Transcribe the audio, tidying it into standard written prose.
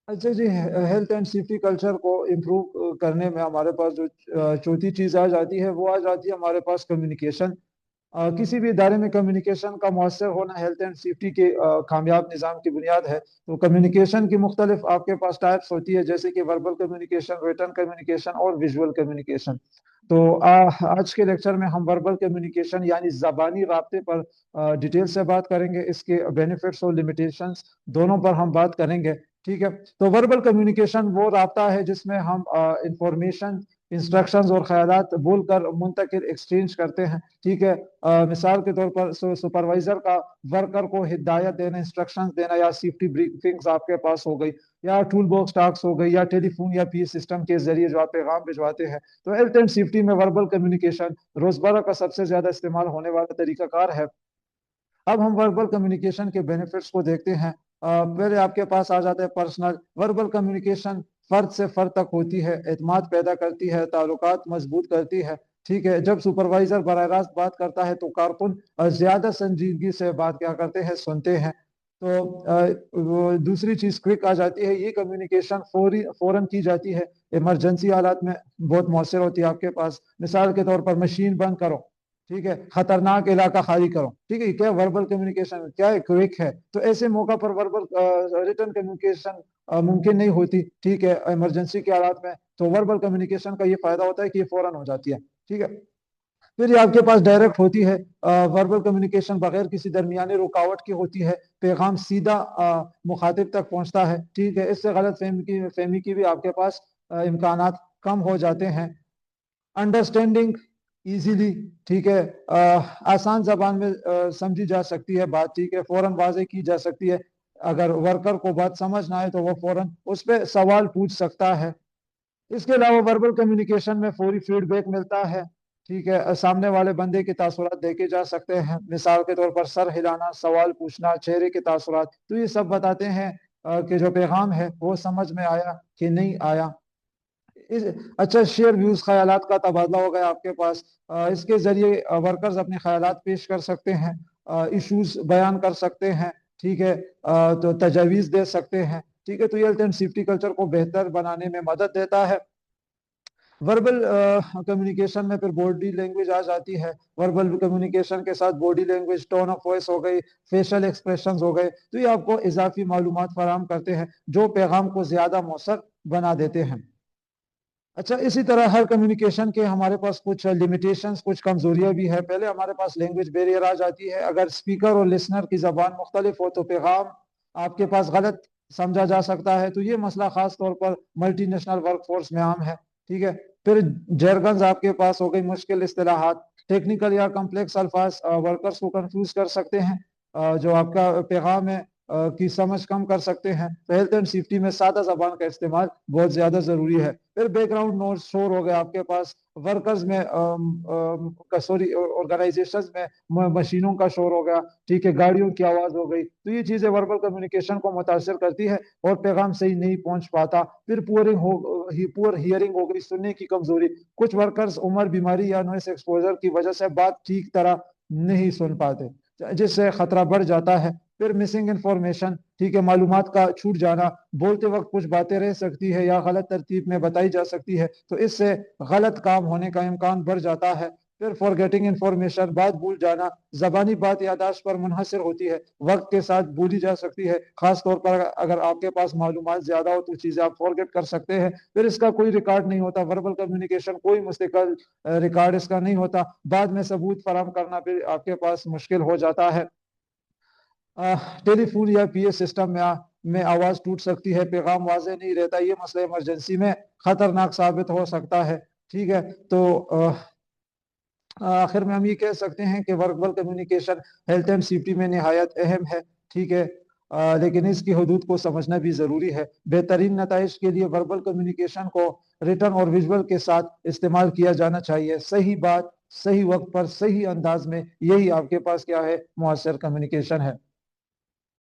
अच्छा जी, health and safety culture को improve करने में हमारे पास जो चौथी चीज आ जाती है, वो आ जाती है हमारे पास कम्युनिकेशन। किसी भी इदारे में कम्युनिकेशन का मौसर होना हेल्थ एंड सेफ्टी के कामयाब निज़ाम की बुनियाद है। तो कम्युनिकेशन की मुख्तलिफ आपके पास टाइप्स होती है, जैसे कि वर्बल कम्युनिकेशन, रिटन कम्युनिकेशन और विजुअल कम्युनिकेशन। तो आज के लेक्चर में हम वर्बल कम्युनिकेशन यानी ज़बानी राब्ते पर डिटेल से बात करेंगे। इसके बेनिफिट्स और लिमिटेशंस दोनों पर हम बात करेंगे। ठीक है। तो वर्बल कम्युनिकेशन वो राब्ता है जिसमें हम इंफॉर्मेशन, इंस्ट्रक्शंस और ख्यालात बोलकर मुंतकिल एक्सचेंज करते हैं। ठीक है। मिसाल के तौर पर सुपरवाइजर का वर्कर को हिदायत देना, इंस्ट्रक्शंस देना, या सेफ्टी ब्रीफिंग्स आपके पास हो गई, या टूल बॉक्स टास्क हो गई, या टेलीफोन या पी सिस्टम के जरिए जो आप पैगाम भिजवाते हैं। तो हेल्थ एंड सेफ्टी में वर्बल कम्युनिकेशन रोजमर्रा का सबसे ज्यादा इस्तेमाल होने वाला तरीकाकार है। अब हम वर्बल कम्युनिकेशन के बेनिफिट्स को देखते हैं। पहले आपके पास आ जाता है पर्सनल। वर्बल कम्युनिकेशन फर्द से फर्द तक होती है, एतमाद पैदा करती है, ताल्लुकात मजबूत करती है। ठीक है। जब सुपरवाइजर बराह रास्त बात करता है तो कारकुन ज्यादा संजीदगी से बात क्या करते हैं, सुनते हैं। तो वो दूसरी चीज क्विक आ जाती है। ये कम्युनिकेशन फौरन की जाती है। इमरजेंसी हालात में बहुत मौसर होती है आपके पास। मिसाल के तौर पर मशीन बंद करो, ठीक है, खतरनाक इलाका खाली करो। ठीक है, क्या वर्बल कम्युनिकेशन क्या है, क्विक है। तो ऐसे मौका पर वर्बल रिटर्न कम्युनिकेशन मुमकिन नहीं होती। ठीक है, इमरजेंसी के हालात में तो वर्बल कम्युनिकेशन का ये फायदा होता है कि ये फौरन हो जाती है। ठीक है। फिर ये आपके पास डायरेक्ट होती है। वर्बल कम्युनिकेशन बगैर किसी दरमियानी रुकावट की होती है। पैगाम सीधा मुखातिब तक पहुंचता है। ठीक है। इससे गलत फहमी की भी आपके पास इम्कान कम हो जाते हैं। अंडरस्टैंडिंग इजीली, ठीक है, आसान जबान में समझी जा सकती है बात। ठीक है, फौरन वाजे की जा सकती है। अगर वर्कर को बात समझ ना आए तो वो फौरन उस पर सवाल पूछ सकता है। इसके अलावा वर्बल कम्युनिकेशन में फौरी फीडबैक मिलता है। ठीक है, सामने वाले बंदे के तासुरात देखे जा सकते हैं। मिसाल के तौर पर सर हिलाना, सवाल पूछना, चेहरे के तासुरात, तो ये सब बताते हैं कि जो पैगाम है वो समझ में आया कि नहीं आया। इस अच्छा, शेयर व्यूज, ख्यालात का तबादला हो गया आपके पास। इसके जरिए वर्कर्स अपने ख्यालात पेश कर सकते हैं, इश्यूज बयान कर सकते हैं। ठीक है। तो तजावीज़ दे सकते हैं। ठीक है। तो ये हेल्थ एंड सेफ्टी कल्चर को बेहतर बनाने में मदद देता है। वर्बल कम्युनिकेशन में फिर बॉडी लैंग्वेज आ जाती है। वर्बल कम्युनिकेशन के साथ body language, tone of voice हो गई, फेशियल एक्सप्रेशंस हो गए, तो ये आपको इजाफी मालूमात फराहम करते हैं जो पैगाम को ज्यादा मौसर बना देते हैं। अच्छा, इसी तरह हर कम्युनिकेशन के हमारे पास कुछ लिमिटेशंस, कुछ कमजोरियां भी है। पहले हमारे पास लैंग्वेज बैरियर आ जाती है। अगर स्पीकर और लिसनर की जबान मुख्तलिफ हो तो पैगाम आपके पास गलत समझा जा सकता है। तो ये मसला खास तौर पर मल्टी नेशनल वर्क फोर्स में आम है। ठीक है। फिर जर्गन्स आपके पास हो गई, मुश्किल इस्तिलाहात, टेक्निकल या कम्प्लेक्स अल्फाज वर्कर्स को कंफ्यूज कर सकते हैं। जो आपका पैगाम है की समझ कम कर सकते हैं। तो हेल्थ एंड सेफ्टी में सादा जबान का इस्तेमाल बहुत ज्यादा जरूरी है। फिर बैकग्राउंड नॉइज, शोर हो गया आपके पास वर्कर्स में, सॉरी, ऑर्गेनाइजेशन में मशीनों का शोर हो गया। ठीक है, गाड़ियों की आवाज हो गई। तो ये चीजें वर्बल कम्युनिकेशन को मुतासर करती है और पैगाम सही नहीं पहुंच पाता। फिर पुअर हियरिंग हो गई, सुनने की कमजोरी। कुछ वर्कर्स उम्र, बीमारी या नॉइस एक्सपोजर की वजह से बात ठीक तरह नहीं सुन पाते, जिससे खतरा बढ़ जाता है। फिर मिसिंग इंफॉर्मेशन, ठीक है, मालूमात का छूट जाना। बोलते वक्त कुछ बातें रह सकती है या गलत तरतीब में बताई जा सकती है, तो इससे गलत काम होने का इम्कान बढ़ जाता है। फिर फॉरगेटिंग इंफॉर्मेशन, बात भूल जाना। जबानी बात यादाश्त पर मुनहसर होती है, वक्त के साथ भूली जा सकती है। खास तौर पर अगर आपके पास मालूमात ज्यादा हो तो चीजें आप फॉरगेट कर सकते हैं। फिर इसका कोई रिकॉर्ड नहीं होता। वर्बल कम्युनिकेशन कोई मुस्तकिल रिकॉर्ड इसका नहीं होता। बाद में सबूत फराम करना फिर आपके पास मुश्किल हो जाता है। टेलीफोन या पीए सिस्टम में आवाज टूट सकती है, पैगाम वाजे नहीं रहता। ये मसला इमरजेंसी में खतरनाक साबित हो सकता है। ठीक है। तो आखिर में हम ये कह सकते हैं कि verbal communication health and safety में निहायत अहम है। ठीक है। लेकिन इसकी हदूद को समझना भी जरूरी है। बेहतरीन नताइज के लिए वर्बल कम्युनिकेशन को रिटर्न और विजुअल के साथ इस्तेमाल किया जाना चाहिए। सही बात, सही वक्त पर, सही अंदाज में, यही आपके पास क्या है, मुअस्सर कम्युनिकेशन है।